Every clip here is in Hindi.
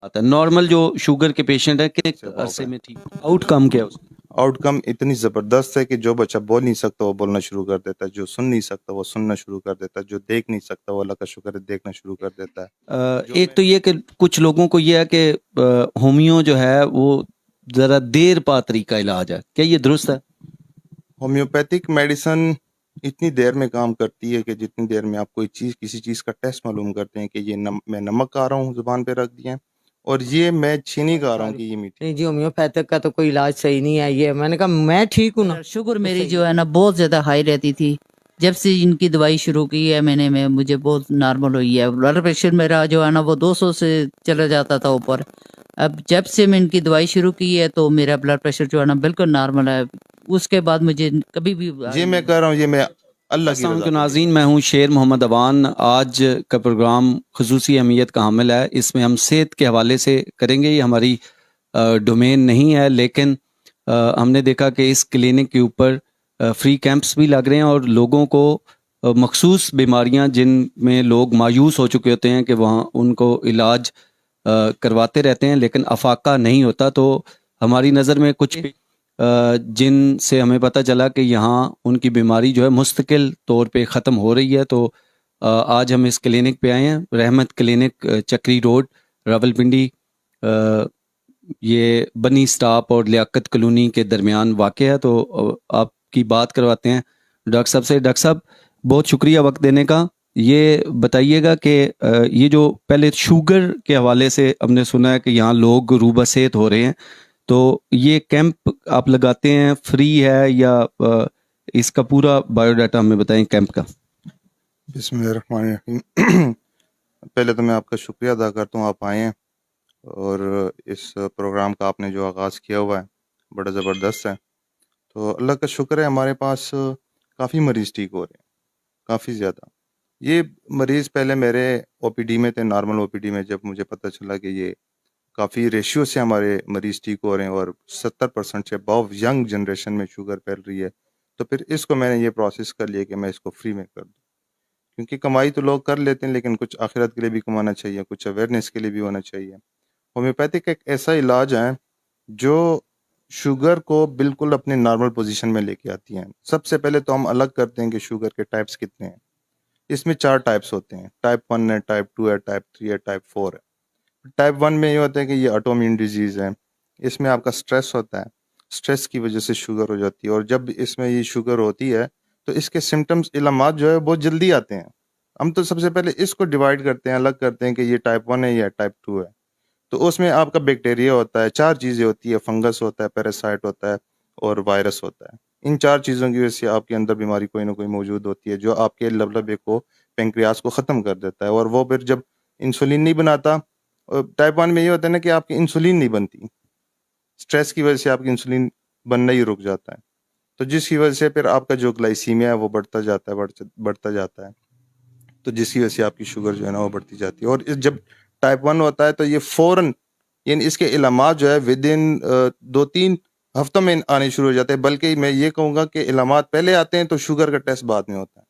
आता है। नॉर्मल जो शुगर के पेशेंट है कितने से वो अरसे होगा। में ठीक, आउटकम क्या है उसका? आउटकम इतनी ज़बरदस्त है कि जो बच्चा बोल नहीं सकता वो बोलना शुरू कर देता है, जो सुन नहीं सकता वो सुनना शुरू कर देता है, जो देख नहीं सकता वो अल्लाह का शुक्र है देखना शुरू कर देता है। जो एक तो ये कि कुछ लोगों को ये है कि होमियो जो है वो ज़रा देर पा तरीका इलाज है, क्या ये दुरुस्त है? होम्योपैथिक मेडिसन इतनी देर में काम करती है कि जितनी देर में आप कोई चीज़ किसी चीज़ का टेस्ट मालूम करते हैं कि ये मैं नमक खा रहा हूँ ज़ुबान पे रख दिया है, और ये मैं चीनी खा रहा हूँ कि ये मीठी। नहीं जी, होम्योपैथिक का तो कोई इलाज सही नहीं है। ये मैंने कहा मैं ठीक हूँ ना। शुगर मेरी जो है ना बहुत ज्यादा हाई रहती थी। जब से इनकी दवाई शुरू की है मैंने में मुझे बहुत नॉर्मल हुई है। ब्लड प्रेशर मेरा जो है ना वो 200 से चला जाता था ऊपर। अब जब से मैं इनकी दवाई शुरू की है तो मेरा ब्लड प्रेशर जो है ना बिल्कुल नॉर्मल है। उसके बाद मुझे कभी भी ये मैं कर रहा हूँ, ये मैं अल्लाह की अस्सलाम रज़ा वालेकुम के लिए। नाज़रीन, मैं हूँ शेर मोहम्मद अवान। आज का प्रोग्राम खुसूसी अहमियत का हामिल है। इसमें हम सेहत के हवाले से करेंगे। ये हमारी डोमेन नहीं है, लेकिन हमने देखा कि इस क्लिनिक के ऊपर फ्री कैंप्स भी लग रहे हैं और लोगों को मखसूस बीमारियां जिनमें लोग मायूस हो चुके होते हैं कि वहाँ उनको इलाज करवाते रहते हैं लेकिन अफाका नहीं होता। तो हमारी नज़र में कुछ जिनसे हमें पता चला कि यहाँ उनकी बीमारी जो है मुस्तकिल तौर पे ख़त्म हो रही है। तो आज हम इस क्लिनिक पे आए हैं, रहमत क्लिनिक, चक्री रोड, रावलपिंडी। ये बनी स्टॉप और लियाकत कॉलोनी के दरमियान वाक़ है। तो आपकी बात करवाते हैं डॉक्टर साहब से। डॉक्टर साहब, बहुत शुक्रिया वक्त देने का। ये बताइएगा कि ये जो पहले शुगर के हवाले से हमने सुना है कि यहाँ लोग रूबसेत हो रहे हैं, तो ये कैंप आप लगाते हैं, फ्री है या इसका पूरा बायोडाटा हमें बताएं कैंप का। बिस्मिल्लाहिर्रहमानिर्रहीम। पहले तो मैं आपका शुक्रिया अदा करता हूँ, आप आए हैं और इस प्रोग्राम का आपने जो आगाज़ किया हुआ है बड़ा ज़बरदस्त है। तो अल्लाह का शुक्र है, हमारे पास काफ़ी मरीज़ ठीक हो रहे हैं, काफ़ी ज़्यादा। ये मरीज़ पहले मेरे ओपीडी में थे, नॉर्मल ओपीडी में। जब मुझे पता चला कि ये काफ़ी रेशियो से हमारे मरीज़ ठीक हो रहे हैं और 70% से अबव यंग जनरेशन में शुगर फैल रही है, तो फिर इसको मैंने ये प्रोसेस कर लिया कि मैं इसको फ्री में कर दूँ। क्योंकि कमाई तो लोग कर लेते हैं, लेकिन कुछ आखिरत के लिए भी कमाना चाहिए, कुछ अवेयरनेस के लिए भी होना चाहिए। होम्योपैथिक एक ऐसा इलाज है जो शुगर को बिल्कुल अपने नॉर्मल पोजीशन में लेके आती है। सबसे पहले तो हम अलग करते हैं कि शुगर के टाइप्स कितने हैं। इसमें 4 टाइप्स होते हैं, टाइप 1 है, टाइप 2 है, टाइप 3 है, टाइप 4 है। टाइप 1 में ये होता है कि ये ऑटोइम्यून डिजीज़ है। इसमें आपका स्ट्रेस होता है, स्ट्रेस की वजह से शुगर हो जाती है, और जब इसमें ये शुगर होती है तो इसके सिम्टम्स, इलामात जो है बहुत जल्दी आते हैं। हम तो सबसे पहले इसको डिवाइड करते हैं, अलग करते हैं कि ये टाइप 1 है या टाइप 2 है। तो उसमें आपका बैक्टीरिया होता है, 4 चीज़ें होती है, फंगस होता है, पैरासाइट होता है और वायरस होता है। इन 4 चीज़ों की वजह से आपके अंदर बीमारी कोई ना कोई मौजूद होती है, जो आपके लबलबे को, पेंक्रियास को ख़त्म कर देता है, और वो फिर जब इंसुलिन नहीं बनाता। टाइप 1 में ये होता है ना कि आपकी इंसुलिन नहीं बनती, स्ट्रेस की वजह से आपकी इंसुलिन बनना ही रुक जाता है। तो जिसकी वजह से फिर आपका जो ग्लाइसीमिया है वो बढ़ता जाता है, बढ़ता जाता है। तो जिसकी वजह से आपकी शुगर जो है ना वो बढ़ती जाती है। और जब टाइप 1 होता है तो ये फ़ौरन, यानी इसके इलामात जो है विदिन 2-3 हफ्तों में आने शुरू हो जाते हैं। बल्कि मैं ये कहूँगा कि इलामात पहले आते हैं तो शुगर का टेस्ट बाद में होता है।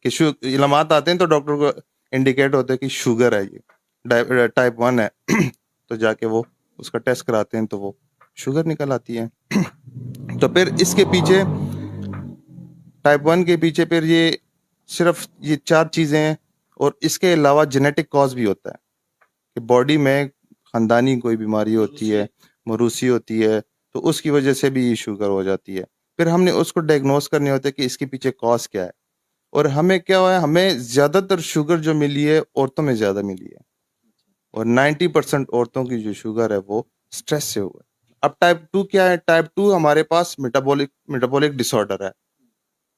कि इलामात आते हैं तो डॉक्टर को इंडिकेट होता है कि शुगर है, ये टाइप 1 है। तो जाके वो उसका टेस्ट कराते हैं तो वो शुगर निकल आती है। तो फिर इसके पीछे, टाइप 1 के पीछे फिर ये सिर्फ ये 4 चीज़ें हैं, और इसके अलावा जेनेटिक कॉज भी होता है कि बॉडी में ख़ानदानी कोई बीमारी होती है, मरूसी होती है, तो उसकी वजह से भी ये शुगर हो जाती है। फिर हमने उसको डायग्नोस करने होता है कि इसके पीछे कॉज क्या है। और हमें क्या हुआ है, हमें ज़्यादातर शुगर जो मिली है औरतों में ज़्यादा मिली है, और 90% औरतों की जो शुगर है वो स्ट्रेस से हुआ है। अब टाइप 2 क्या है? टाइप 2 हमारे पास मेटाबॉलिक डिसऑर्डर है,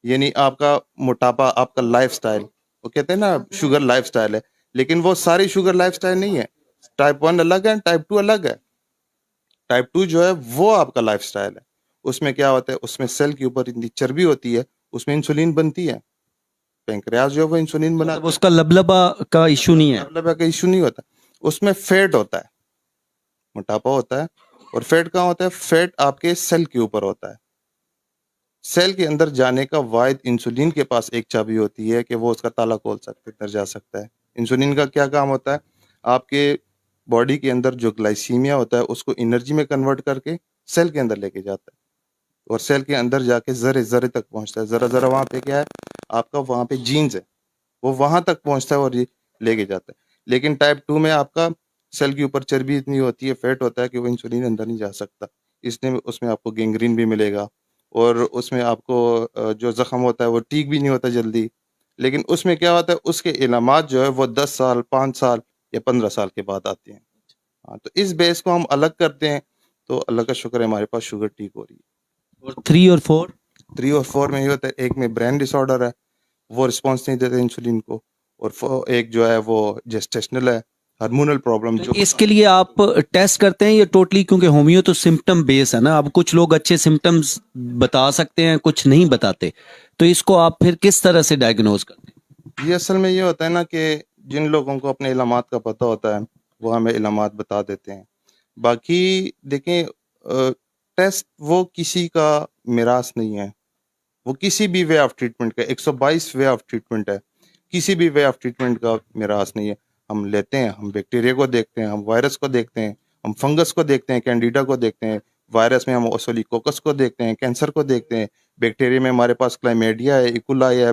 यानी आपका मोटापा, आपका लाइफस्टाइल। वो कहते हैं ना शुगर लाइफस्टाइल है, लेकिन वो सारी शुगर लाइफस्टाइल नहीं है। टाइप 1 अलग है, टाइप 2 अलग है। टाइप 2 जो है वो आपका लाइफस्टाइल है। उसमें क्या होता है, उसमें सेल के ऊपर इतनी चर्बी होती है, उसमें इंसुलिन बनती है, पेंक्रियास जो है वो इंसुलिन बना, मतलब उसका लबलबा का इशू नहीं है। मतलब का इशू नहीं होता। उसमें फैट होता है, मोटापा होता है। और फैट कहाँ होता है? फैट आपके सेल के ऊपर होता है। सेल के अंदर जाने का वाहिद इंसुलिन के पास एक चाबी होती है कि वो उसका ताला खोल सकते, अंदर जा सकता है। इंसुलिन का क्या काम होता है? आपके बॉडी के अंदर जो ग्लाइसीमिया होता है उसको एनर्जी में कन्वर्ट करके सेल के अंदर लेके जाता है, और सेल के अंदर जाके जरे जरे तक पहुंचता है। जरा जरा वहाँ पे क्या है आपका, वहाँ पे जीन्स है, वो वहाँ तक पहुंचता है और ये लेके जाता है। लेकिन टाइप 2 में आपका सेल के ऊपर चर्बी इतनी होती है, फैट होता है कि वो इंसुलिन अंदर नहीं जा सकता, इसलिए उसमें आपको गैंग्रीन भी मिलेगा, और उसमें आपको जो जख्म होता है वो ठीक भी नहीं होता जल्दी। लेकिन उसमें क्या होता है, उसके इलामात जो है वो 10 साल, 5 साल या 15 साल के बाद आते हैं। हाँ, तो इस बेस को हम अलग करते हैं, तो अल्लाह का शुक्र है हमारे पास शुगर ठीक हो रही है। और 3 और 4? 3 और 4 में ये होता है, एक में ब्रेन डिसऑर्डर है, वो रिस्पॉन्स नहीं देते इंसुलिन को, और एक जो है वो जेस्टेशनल है, हार्मोनल प्रॉब्लम तो जो इसके लिए आप टेस्ट करते हैं या टोटली, क्योंकि होमियो तो सिम्टम बेस है ना, अब कुछ लोग अच्छे सिम्टम्स बता सकते हैं, कुछ नहीं बताते, तो इसको आप फिर किस तरह से डायग्नोज करते हैं? ये असल में ये होता है ना कि जिन लोगों को अपने इलामात का पता होता है वो हमें इलामात बता देते हैं। बाकी देखें, टेस्ट वो किसी का मिरास नहीं है, वो किसी भी वे ऑफ ट्रीटमेंट का 122 वे ऑफ ट्रीटमेंट है, किसी भी वे ऑफ ट्रीटमेंट का मिरास नहीं है। हम लेते हैं, हम बैक्टीरिया को देखते हैं, हम वायरस को देखते हैं, हम फंगस को देखते हैं, कैंडिडा को देखते हैं, वायरस में हम ओसोलिकोकस को देखते हैं, कैंसर को देखते हैं, बैक्टीरिया में हमारे पास क्लाइमेडिया है, इकोलाई है,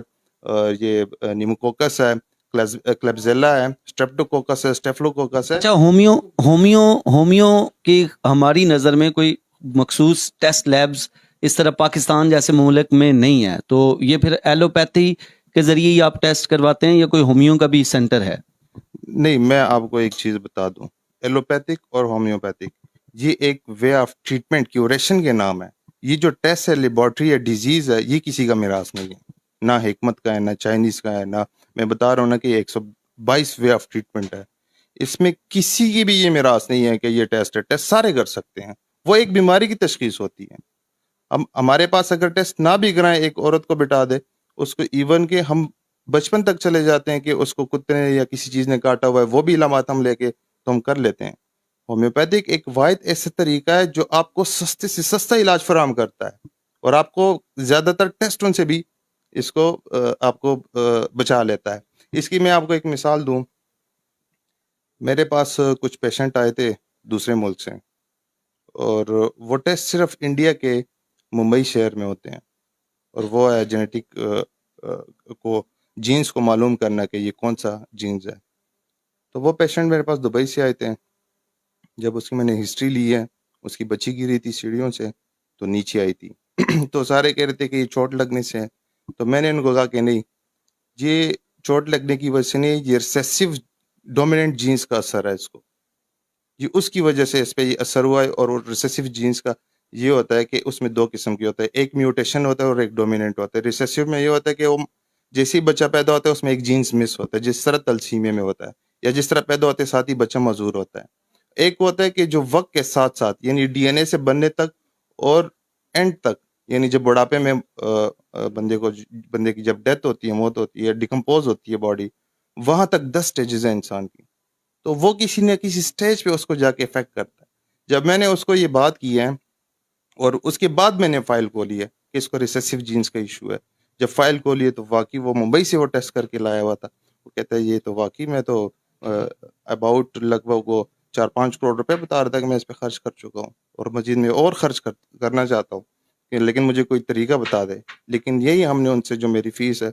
ये निमोकोकस है, क्लेब्सिella है, स्ट्रेप्टोकोकस है, स्टेफलोकोकस है। अच्छा, होमियो होमियो होमियो की हमारी नज़र में कोई मखसूस टेस्ट लैब्स इस तरह पाकिस्तान जैसे मुल्क में नहीं है, तो ये फिर एलोपैथी के जरिए ही आप टेस्ट करवाते हैं या कोई होमियो का भी सेंटर है? नहीं, मैं आपको एक चीज बता दूं, एलोपैथिक और होम्योपैथिक ये एक वे ऑफ ट्रीटमेंट क्यूरेशन के नाम है। ये जो टेस्ट है, लेबोरेटरी है, डिजीज है, ये किसी का मिरास नहीं है, ना हिकमत का है, ना चाइनीज का है, ना मैं बता रहा हूँ ना कि 122 वे ऑफ ट्रीटमेंट है। इसमें किसी की भी ये मिरास नहीं है कि ये टेस्ट है। टेस्ट सारे कर सकते हैं, वो एक बीमारी की तशखीस होती है। हम हमारे पास अगर टेस्ट ना भी कराएं, एक औरत को बिठा दे, उसको इवन के हम बचपन तक चले जाते हैं कि उसको कुत्ते ने या किसी चीज ने काटा हुआ है, वो भी इलामात हम लेके तो हम कर लेते हैं। होम्योपैथिक एक वाहिद ऐसा तरीका है जो आपको सस्ते से सस्ता इलाज फराहम करता है, और आपको ज्यादातर टेस्टों से भी इसको आपको बचा लेता है। इसकी मैं आपको एक मिसाल दूं, मेरे पास कुछ पेशेंट आए थे दूसरे मुल्क से, और वो टेस्ट सिर्फ इंडिया के मुंबई शहर में होते हैं, और वो है जेनेटिक को जीन्स को मालूम करना कि ये कौन सा जीन्स है। तो वो पेशेंट मेरे पास दुबई से आए थे। जब उसकी मैंने हिस्ट्री ली है, उसकी बच्ची गिरी थी सीढ़ियों से तो नीचे आई थी तो सारे कह रहे थे कि ये चोट लगने से है। तो मैंने उनको कहा कि नहीं, ये चोट लगने की वजह से नहीं, ये रिसेसिव डोमिनेंट जीन्स का असर है, इसको ये उसकी वजह से इस पे ये असर हुआ है। और रिसेसिव जीन्स का ये होता है कि उसमें 2 किस्म के होता है, एक म्यूटेशन होता है और एक डोमिनेंट होता है। रिसेसिव में ये होता है कि वो जैसे ही बच्चा पैदा होता है उसमें एक जीन्स मिस होता है, जिस तरह तलसीमिया में होता है, या जिस तरह पैदा होते साथ ही बच्चा मजूर होता है। एक होता है कि जो वक्त के साथ साथ यानी डीएनए से बनने तक और एंड तक, यानी जब बुढ़ापे में बंदे की जब डेथ होती है, मौत होती है, डिकम्पोज होती है बॉडी, वहां तक 10 स्टेजेस है इंसान की, तो वो किसी न किसी स्टेज पे उसको जाके इफेक्ट करता है। जब मैंने उसको ये बात की है और उसके बाद मैंने फाइल खोली है कि इसको रिसेसिव जीन्स का इशू है, जब फाइल खोली है तो वाकई वो मुंबई से वो टेस्ट करके लाया हुआ था। वो कहता है ये तो वाकई मैं तो अबाउट लगभग वो 4-5 करोड़ रुपए बता रहा था कि मैं इस पे खर्च कर चुका हूँ, और मजीद में और खर्च करना चाहता हूँ, लेकिन मुझे कोई तरीका बता दे। लेकिन यही हमने उनसे, जो मेरी फीस है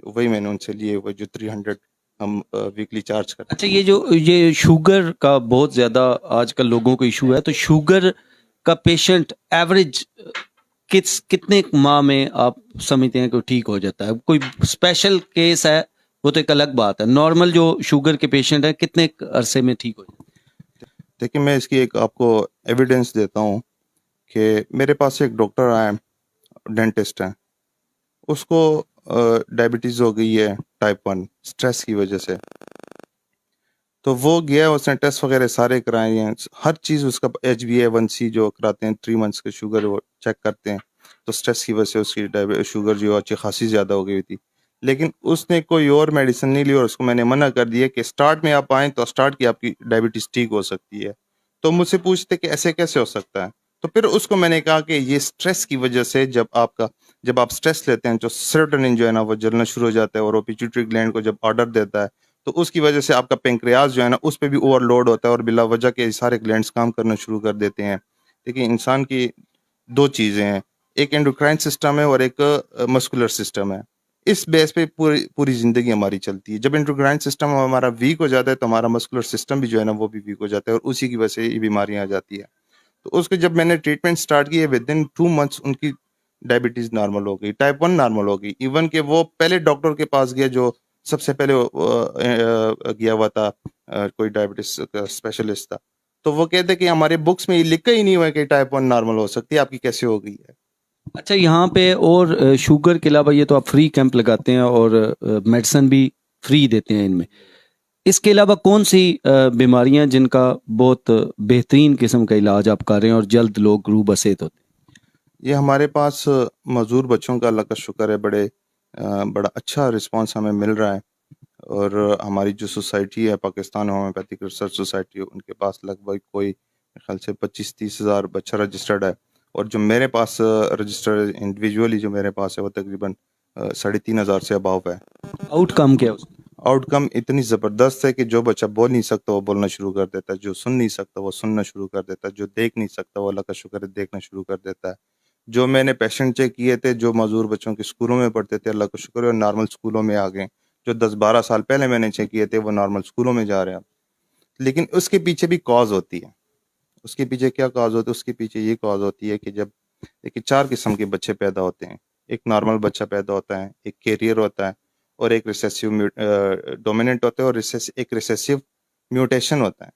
वही मैंने उनसे लिए, वो जो 300 हम वीकली चार्ज करते अच्छा, ये शुगर का बहुत ज्यादा आजकल लोगों को इशू है, तो शुगर का पेशेंट एवरेज कितने माह में आप समझते हैं कि ठीक हो जाता है? कोई स्पेशल केस है वो तो एक अलग बात है, नॉर्मल जो शुगर के पेशेंट है कितने अरसे में ठीक हो जाता है? देखिए, मैं इसकी एक आपको एविडेंस देता हूँ कि मेरे पास एक डॉक्टर आया, डेंटिस्ट है, उसको डायबिटीज हो गई है टाइप 1 स्ट्रेस की वजह से। तो वो गया, उसने टेस्ट वगैरह सारे कराए हैं, हर चीज़ उसका HbA1c जो कराते हैं 3 मंथ्स के शुगर वो चेक करते हैं, तो स्ट्रेस की वजह से उसकी शुगर जो अच्छी खासी ज़्यादा हो गई थी। लेकिन उसने कोई और मेडिसिन नहीं ली, और उसको मैंने मना कर दिया कि स्टार्ट में आप आएँ तो स्टार्ट की आपकी डायबिटीज़ ठीक हो सकती है। तो मुझसे पूछते कि ऐसे कैसे हो सकता है? तो फिर उसको मैंने कहा कि ये स्ट्रेस की वजह से, जब आप स्ट्रेस लेते हैं तो सेरोटोनिन जो है ना वो जलना शुरू हो जाता है, और वो पिट्यूटरी ग्लैंड को जब ऑर्डर देता है तो उसकी वजह से आपका पेंक्रियाज जो है ना उस पर भी ओवरलोड होता है और बिला वजह के सारे ग्लैंड्स काम करना शुरू कर देते हैं। देखिए इंसान की दो चीज़ें हैं, एक एंडोक्राइन सिस्टम है और एक मस्कुलर सिस्टम है। इस बेस पे पूरी पूरी ज़िंदगी हमारी चलती है। जब एंडोक्राइन सिस्टम हमारा वीक हो जाता है तो हमारा मस्कुलर सिस्टम भी जो है ना वो भी वीक हो जाता है और उसी की वजह से ये बीमारियां आ जाती है। तो उसके जब मैंने ट्रीटमेंट स्टार्ट किया विद इन 2 मंथ्स उनकी डायबिटीज़ नॉर्मल हो गई, टाइप 1 नॉर्मल हो गई। इवन कि वो पहले डॉक्टर के पास गया जो सबसे पहले गया हुआ था, कोई डायबिटीज़ का स्पेशलिस्ट था। तो वो कहते कि हमारे बुक्स में ये लिखा ही नहीं हुआ है कि टाइप 1 नॉर्मल हो सकती है, आपकी कैसे हो गई है? अच्छा, यहाँ पे और शुगर के अलावा ये तो आप फ्री कैंप लगाते हैं और मेडिसिन भी फ्री देते हैं इनमें। इसके अलावा कौन सी बीमारियां जिनका बहुत बेहतरीन किस्म का इलाज आप कर रहे हैं और जल्द लोग रूह बसेत होते हैं? ये हमारे पास मज़दूर बच्चों का अल्लाह का शुक्र है, बड़ा अच्छा रिस्पांस हमें मिल रहा है। और हमारी जो सोसाइटी है पाकिस्तान होम्योपैथिक रिसर्च सोसाइटी, उनके पास लगभग कोई मेरे ख्याल से 25-30 हज़ार बच्चा रजिस्टर्ड है। और जो मेरे पास रजिस्टर्ड इंडिविजुअली जो मेरे पास है वो तकरीबन 3,500 से अबाव है। आउटकम क्या है उसका? आउटकम इतनी ज़बरदस्त है कि जो बच्चा बोल नहीं सकता वो बोलना शुरू कर देता है, जो सुन नहीं सकता वो सुनना शुरू कर देता है, जो देख नहीं सकता वो अल्लाह का शुक्र है देखना शुरू कर देता है। जो मैंने पेशेंट चेक किए थे जो मजदूर बच्चों के स्कूलों में पढ़ते थे, अल्लाह का शुक्र है नॉर्मल स्कूलों में आ गए। जो 10-12 साल पहले मैंने चेक किए थे वो नॉर्मल स्कूलों में जा रहे हैं। लेकिन उसके पीछे भी कॉज होती है। उसके पीछे क्या कॉज होती है? उसके पीछे ये कॉज होती है कि जब देखिए 4 किस्म के बच्चे पैदा होते हैं। एक नॉर्मल बच्चा पैदा होता है, एक कैरियर होता है और एक रिसेसिव डोमिनेंट होता है और एक रिसेसिव म्यूटेशन होता है।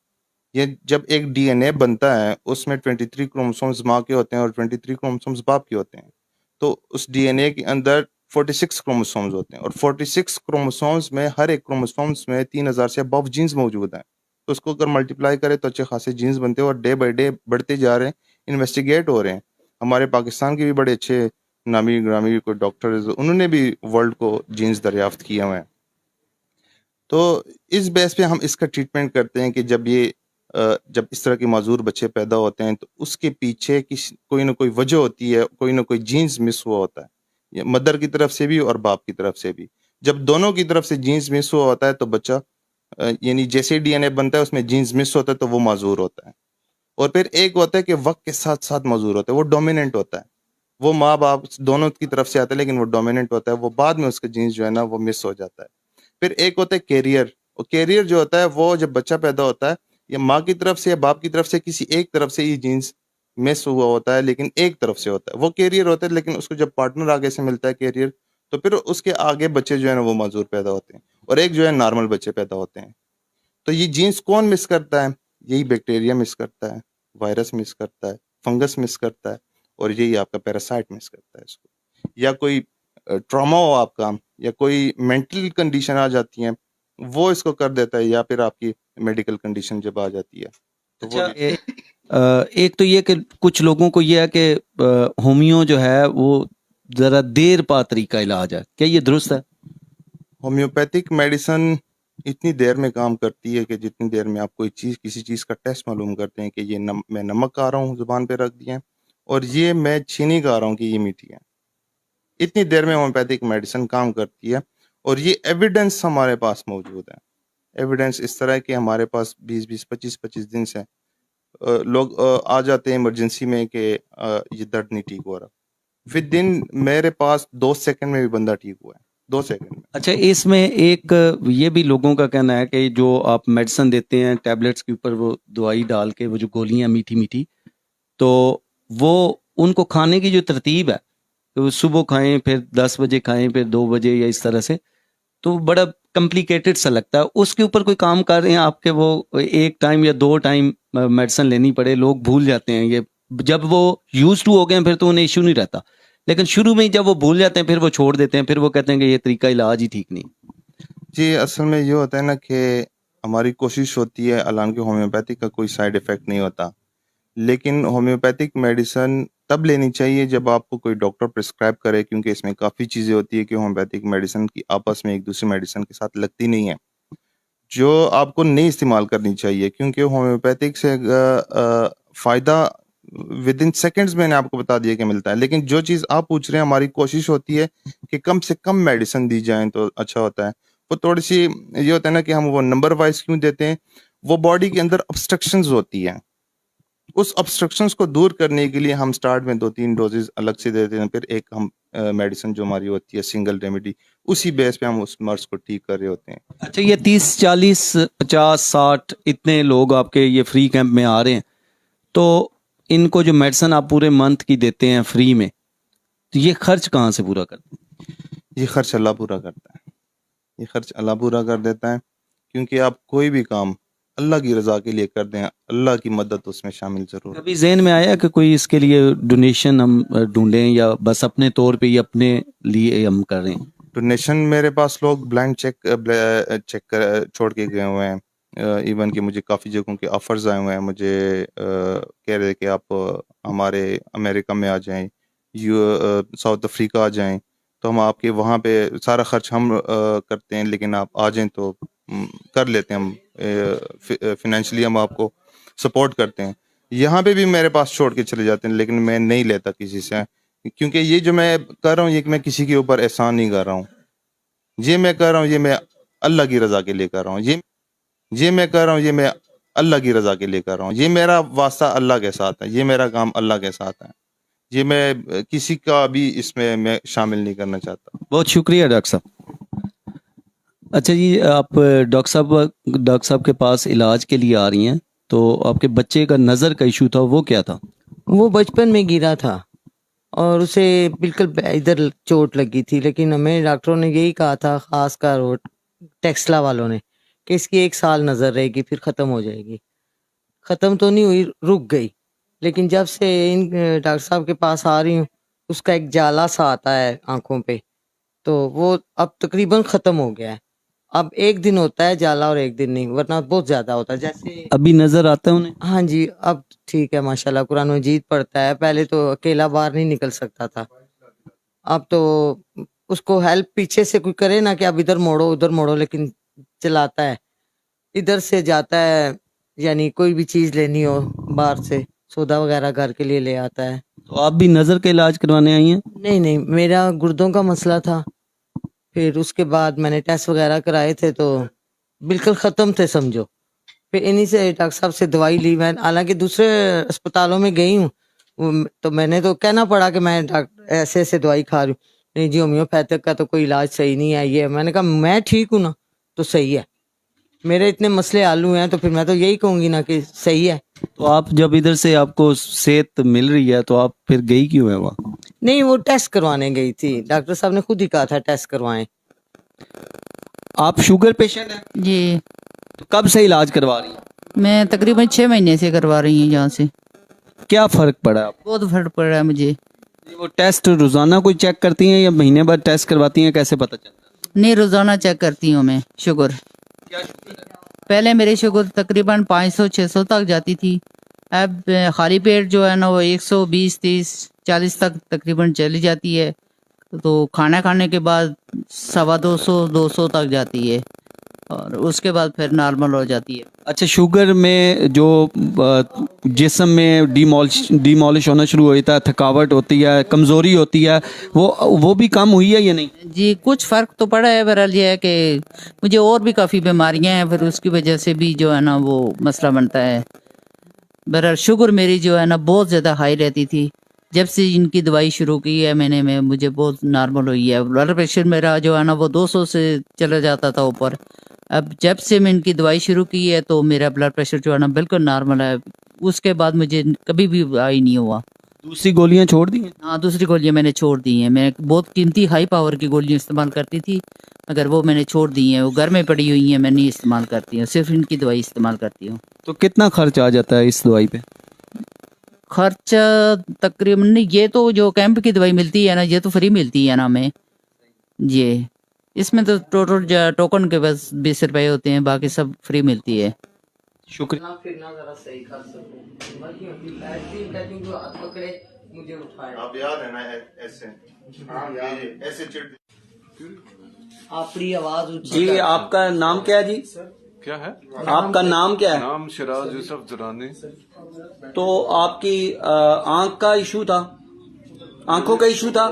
ये जब एक डीएनए बनता है उसमें 23 क्रोमोसोम्स माँ के होते हैं और 23 क्रोमोसोम्स बाप के होते हैं। तो उस डीएनए के अंदर 46 क्रोमोसोम्स होते हैं और 46 क्रोमोसोम्स में हर एक क्रोमोसोम्स में 3000 से अबव जीन्स मौजूद हैं। तो उसको अगर मल्टीप्लाई करें तो अच्छे खासे जीन्स बनते हैं और डे बाय डे बढ़ते जा रहे हैं, इन्वेस्टिगेट हो रहे हैं। हमारे पाकिस्तान के भी बड़े अच्छे नामी ग्रामी कोई डॉक्टर उन्होंने भी वर्ल्ड को जीन्स दरियाफ्त किए हुए हैं। तो इस बेस पे हम इसका ट्रीटमेंट करते हैं कि जब इस तरह के माजूर बच्चे पैदा होते हैं तो उसके पीछे कोई ना कोई वजह होती है, कोई ना कोई जीन्स मिस हुआ होता है, ये मदर की तरफ से भी और बाप की तरफ से भी। जब दोनों की तरफ से जीन्स मिस हुआ होता है तो बच्चा यानी जैसे डीएनए बनता है उसमें जीन्स मिस होता है तो वो माजूर होता है। और फिर एक होता है कि वक्त के साथ साथ माजूर होता है, वो डोमिनेंट होता है। वो माँ बाप दोनों की तरफ से आता है लेकिन वो डोमिनेंट होता है, वो बाद में उसका जीन्स जो है ना वो मिस हो जाता है। फिर एक होता है कैरियर, और कैरियर जो होता है वो जब बच्चा पैदा होता है या माँ की तरफ से या बाप की तरफ से किसी एक तरफ से ये जीन्स मिस हुआ होता है लेकिन एक तरफ से होता है, वो कैरियर होता है। लेकिन उसको जब पार्टनर आगे से मिलता है कैरियर, तो फिर उसके आगे बच्चे जो है ना वो माजूर पैदा होते हैं और एक जो है नॉर्मल बच्चे पैदा होते हैं। तो ये जीन्स कौन मिस करता है? यही बैक्टीरिया मिस करता है, वायरस मिस करता है, फंगस मिस करता है और यही आपका पैरासाइट मिस करता है इसको। या कोई ट्रॉमा हो आपका या कोई मेंटल कंडीशन आ जाती है वो इसको कर देता है, या फिर आपकी मेडिकल कंडीशन जब आ जाती है तो वो अच्छा, भी। एक तो ये कि कुछ लोगों को ये है कि होमियो जो है वो ज़रा देर पा तरीका इलाज है, क्या ये दुरुस्त है? होम्योपैथिक मेडिसिन इतनी देर में काम करती है कि जितनी देर में आप कोई चीज़ किसी चीज़ का टेस्ट मालूम करते हैं कि ये मैं नमक खा रहा हूँ ज़ुबान पे रख दिया और ये मैं चीनी खा रहा हूँ कि ये मीठी है, इतनी देर में होम्योपैथिक मेडिसिन काम करती है। और ये एविडेंस हमारे पास मौजूद है। एविडेंस इस तरह है कि हमारे पास 20-20, 25-25 दिन से लोग आ जाते हैं इमरजेंसी में कि ये दर्द नहीं ठीक हो रहा। फिर दिन मेरे पास 2 सेकंड में भी बंदा ठीक हुआ है, 2 सेकंड में। अच्छा, इसमें एक ये भी लोगों का कहना है कि जो आप मेडिसिन देते हैं टैबलेट्स के ऊपर वो दवाई डाल के वो जो गोलियां मीठी मीठी, तो वो उनको खाने की जो तरतीब है तो सुबह खाएं फिर 10 बजे खाएं फिर 2 बजे या इस तरह से, तो बड़ा कॉम्प्लिकेटेड सा लगता है। उसके ऊपर कोई काम कर रहे हैं आपके? वो एक टाइम या 2 टाइम मेडिसिन लेनी पड़े, लोग भूल जाते हैं ये, जब वो यूज टू हो गए हैं फिर तो उन्हें इशू नहीं रहता, लेकिन शुरू में ही जब वो भूल जाते हैं फिर वो छोड़ देते हैं, फिर वो कहते हैं कि ये तरीका इलाज ही ठीक नहीं। जी, असल में ये होता है ना कि हमारी कोशिश होती है, हालांकि होम्योपैथिक का कोई साइड इफ़ेक्ट नहीं होता, लेकिन होम्योपैथिक मेडिसिन तब लेनी चाहिए जब आपको कोई डॉक्टर प्रिस्क्राइब करे, क्योंकि इसमें काफ़ी चीज़ें होती है कि होम्योपैथिक मेडिसिन की आपस में एक दूसरी मेडिसिन के साथ लगती नहीं है, जो आपको नहीं इस्तेमाल करनी चाहिए। क्योंकि होम्योपैथिक से फ़ायदा विद इन सेकेंड्स मैंने आपको बता दिया कि मिलता है। लेकिन जो चीज़ आप पूछ रहे हैं, हमारी कोशिश होती है कि कम से कम मेडिसिन दी जाए तो अच्छा होता है। वो थोड़ी सी ये होता है ना कि हम वो नंबर वाइज क्यों देते हैं, वो बॉडी के अंदर ऑब्स्ट्रक्शंस होती हैं, उस ऑब्स्ट्रक्शंस को दूर करने के लिए हम स्टार्ट में 2-3 डोजेज अलग से देते हैं, फिर एक हम मेडिसिन जो हमारी होती है सिंगल रेमेडी, उसी बेस पे हम उस मर्ज को ठीक कर रहे होते हैं। अच्छा, ये 30, 40, 50, 60 इतने लोग आपके ये फ्री कैंप में आ रहे हैं, तो इनको जो मेडिसिन आप पूरे मंथ की देते हैं फ्री में, तो ये खर्च कहाँ से पूरा करते हैं? ये खर्च अल्लाह पूरा करता है, ये खर्च अल्लाह पूरा कर देता है, क्योंकि आप कोई भी काम अल्लाह की रज़ा के लिए कर दें, अल्लाह की मदद उसमें शामिल ज़रूर है। कभी ज़हन में आया कि कोई इसके लिए डोनेशन हम ढूंढें, या बस अपने तौर पे ही अपने लिए हम कर रहे हैं? डोनेशन मेरे पास लोग ब्लैंक चेक छोड़ के गए हुए हैं, इवन कि मुझे काफ़ी जगहों के ऑफर्स आए हुए हैं, मुझे कह रहे कि आप हमारे अमेरिका में आ जाएं, साउथ अफ्रीका आ जाएं, तो हम आपके वहाँ पे सारा खर्च हम करते हैं, लेकिन आप आ जाएं तो कर लेते हैं, हम फिनेंशियली हम आपको सपोर्ट करते हैं। यहाँ पे भी मेरे पास छोड़ के चले जाते हैं, लेकिन मैं नहीं लेता किसी से, क्योंकि ये जो मैं कर रहा हूँ ये मैं किसी के ऊपर एहसान नहीं कर रहा हूँ, ये मैं कर रहा हूँ ये मैं अल्लाह की रज़ा के लिए कर रहा हूँ, ये मैं कर रहा हूँ ये मैं अल्लाह की रज़ा के लिए कर रहा हूँ, ये मेरा वास्ता अल्लाह के साथ है, ये मेरा काम अल्लाह के साथ है, ये मैं किसी का भी इसमें मैं शामिल नहीं करना चाहता। बहुत शुक्रिया डॉक्टर साहब। अच्छा जी, आप डॉक्टर साहब के पास इलाज के लिए आ रही हैं, तो आपके बच्चे का नज़र का इशू था, वो क्या था? वो बचपन में गिरा था और उसे बिल्कुल इधर चोट लगी थी, लेकिन हमें डॉक्टरों ने यही कहा था, खासकर वो टेक्सला वालों ने, कि इसकी 1 साल नज़र रहेगी फिर ख़त्म हो जाएगी। ख़त्म तो नहीं हुई, रुक गई, लेकिन जब से इन डॉक्टर साहब के पास आ रही हूँ, उसका एक जाला सा आता है आंखों पे, तो वो अब तकरीबन ख़त्म हो गया है। अब 1 दिन होता है जाला और 1 दिन नहीं, वरना बहुत ज़्यादा होता है। जैसे अभी नज़र आता है उन्हें? हाँ जी, अब ठीक है माशाल्लाह, कुरान मजीद पढ़ता है, पहले तो अकेला बाहर नहीं निकल सकता था। अब तो उसको हेल्प पीछे से कोई करे ना कि अब इधर मोड़ो उधर मोड़ो, लेकिन चलाता है, इधर से जाता है, यानी कोई भी चीज़ लेनी हो बाहर से, सौदा वगैरह घर के लिए ले आता है। तो आप भी नज़र का इलाज करवाने आई हैं? नहीं, मेरा गुर्दों का मसला था, फिर उसके बाद मैंने टेस्ट वगैरह कराए थे तो बिल्कुल ख़त्म थे समझो। फिर इन्हीं से डॉक्टर साहब से दवाई ली। मैं हालांकि दूसरे अस्पतालों में गई हूँ, तो मैंने तो कहना पड़ा कि मैं ऐसे ऐसे दवाई खा रही हूँ, नहीं जी होम्योपैथिक का तो कोई इलाज सही नहीं है। ये मैंने कहा मैं ठीक हूँ ना, तो सही है, मेरे इतने मसले आलू हैं, तो फिर मैं तो यही कहूँगी ना कि सही है। तो आप जब इधर से आपको सेहत मिल रही है, तो आप फिर गई क्यों है वहाँ? नहीं, वो टेस्ट करवाने गई थी, डॉक्टर साहब ने खुद ही कहा था टेस्ट करवाएं। आप शुगर पेशेंट हैं? जी, तो कब से इलाज करवा रही हैं? मैं तकरीबन 6 महीने से करवा रही हूँ यहाँ से। क्या फ़र्क पड़ा आपको? बहुत फर्क पड़ रहा है मुझे। वो टेस्ट रोज़ाना कोई चेक करती हैं या महीने बाद टेस्ट करवाती हैं, कैसे पता चलता है? नहीं, रोज़ाना चेक करती हूँ मैं शुगर। क्या शुगर है? पहले मेरी शुगर तकरीबन 500-600 तक जाती थी, अब खाली पेट जो है ना वो 120, 30, 40 तक तकरीबन चली जाती है, तो खाना खाने के बाद 250, 200 तक जाती है और उसके बाद फिर नॉर्मल हो जाती है। अच्छा, शुगर में जो जिस्म में डिमोलिश होना शुरू होता है, थकावट होती है, कमज़ोरी होती है, वो भी कम हुई है या नहीं? जी, कुछ फ़र्क तो पड़ा है। बहरहाल ये है कि मुझे और भी काफ़ी बीमारियां हैं, फिर उसकी वजह से भी जो है ना वो मसला बनता है। बहरहाल शुगर मेरी जो है ना बहुत ज़्यादा हाई रहती थी, जब से इनकी दवाई शुरू की है मैंने मुझे बहुत नॉर्मल हुई है। ब्लड प्रेशर मेरा जो है ना वो 200 से चला जाता था ऊपर, अब जब से मैं इनकी दवाई शुरू की है तो मेरा ब्लड प्रेशर जो है ना बिल्कुल नॉर्मल है। उसके बाद मुझे कभी भी हाई नहीं हुआ। दूसरी गोलियां छोड़ दी हैं? हाँ, दूसरी गोलियां मैंने छोड़ दी हैं। मैं बहुत कीमती हाई पावर की गोलियां इस्तेमाल करती थी, मगर वो मैंने छोड़ दी हैं, वो घर में पड़ी हुई हैं, मैं नहीं इस्तेमाल करती हूँ, सिर्फ इनकी दवाई इस्तेमाल करती हूँ। तो कितना खर्च आ जाता है इस दवाई पे? खर्चा तकरीबन नहीं, ये तो जो कैंप की दवाई मिलती है ना ये तो फ्री मिलती है ना हमें। ये इसमें तो टोटल टोकन के बस 20 रुपए होते हैं, बाकी सब फ्री मिलती है। शुक्रिया। फिरना जरा सही कर सकूं, बल्कि कहती हूँ जो हाथ पकड़े मुझे उठाए। आप याद है ना ऐसे ऐसे चिढ़ आपकी आवाज ऊंची जी, कर। आपका नाम क्या है जी? क्या है? आपका नाम क्या है? नाम शिराज यूसुफ जरानी। तो आपकी आंख का इशू था, आंखों का इशू था?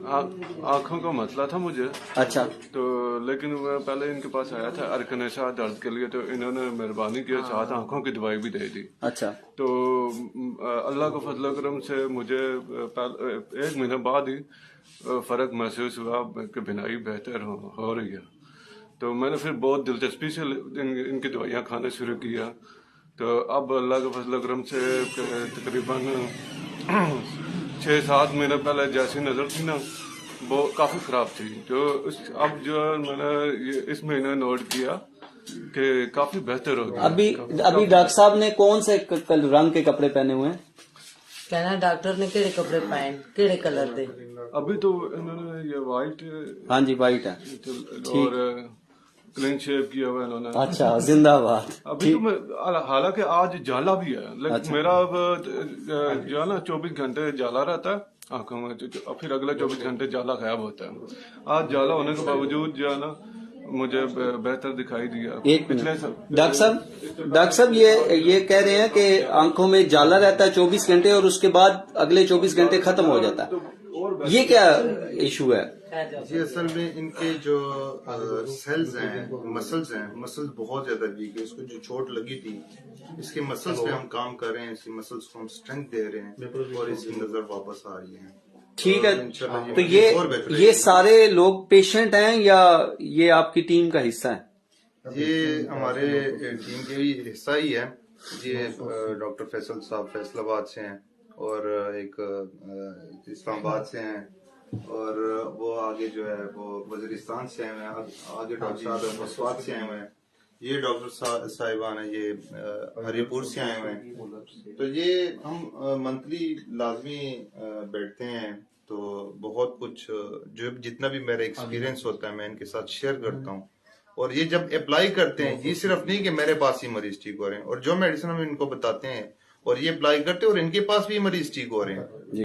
आंखों का मसला था मुझे, अच्छा तो लेकिन मैं पहले इनके पास आया था अरकनेशा दर्द के लिए, तो इन्होंने मेहरबानी की साथ आंखों की दवाई भी दे दी। अच्छा तो अल्लाह का फजल करम से मुझे 1 महीने बाद ही फ़र्क महसूस हुआ कि बिनाई बेहतर हो रही है। तो मैंने फिर बहुत दिलचस्पी से इनकी दवाइयाँ खाना शुरू किया। तो अब अल्लाह के फजल करम से तकरीबन 6-7 महीने पहले जैसी नज़र थी ना, वो काफ़ी ख़राब थी। तो अब जो मैंने ये इस महीने नोट किया कि काफ़ी बेहतर हो गया। अभी डॉक्टर साहब ने कौन से रंग के कपड़े पहने हुए हैं? कहना डॉक्टर ने केड़े कपड़े पाए केड़े कलर दे? अभी तो इन्होंने ये वाइट हाँ जी वाइट है। और क्लीन शेव किया हुआ इन्होंने। अच्छा जिंदाबाद। अभी तो मैं हालांकि आज जाला भी है, लेकिन अच्छा। मेरा अब जो है ना 24 घंटे जाला रहता है आंखों में, तो फिर अगले 24 घंटे जाला गायब होता है। आज जाला होने के बावजूद जो है ना मुझे बेहतर दिखाई दिया। एक मिनट डॉक्टर साहब ये कह रहे हैं कि आंखों में जाला रहता है 24 घंटे और उसके बाद अगले 24 घंटे खत्म हो जाता है, ये क्या इशू है? जी असल में इनके जो सेल्स हैं, मसल्स बहुत ज्यादा वीक है। इसको जो चोट लगी थी, इसके मसल्स पे हम काम कर रहे हैं, इसकी मसल्स को हम स्ट्रेंथ दे रहे हैं और इसकी नजर वापस आ रही है। ठीक है, इंशाल्लाह तो और बेहतर ये सारे लोग पेशेंट हैं या ये आपकी टीम का हिस्सा है? ये हमारे टीम के ही हिस्सा ही है। ये डॉक्टर फैसल साहब फैसलाबाद से हैं और एक इस्लामाबाद से हैं और वो आगे जो है वो वजीरिस्तान से आए हुए हैं। आगे डॉक्टर साहब मसवात से आए हुए हैं। ये डॉक्टर साहिबान है, ये हरिपुर से आए हुए हैं। तो ये हम मंथली लाजमी बैठते हैं, तो बहुत कुछ जो जितना भी मेरा एक्सपीरियंस होता है मैं इनके साथ शेयर करता हूँ। और ये जब अप्लाई करते हैं, ये सिर्फ नहीं कि मेरे पास ही मरीज ठीक हो रहे हैं, और जो मेडिसिन हम इनको बताते हैं और ये अप्लाई करते हैं और इनके पास भी मरीज ठीक हो रहे हैं।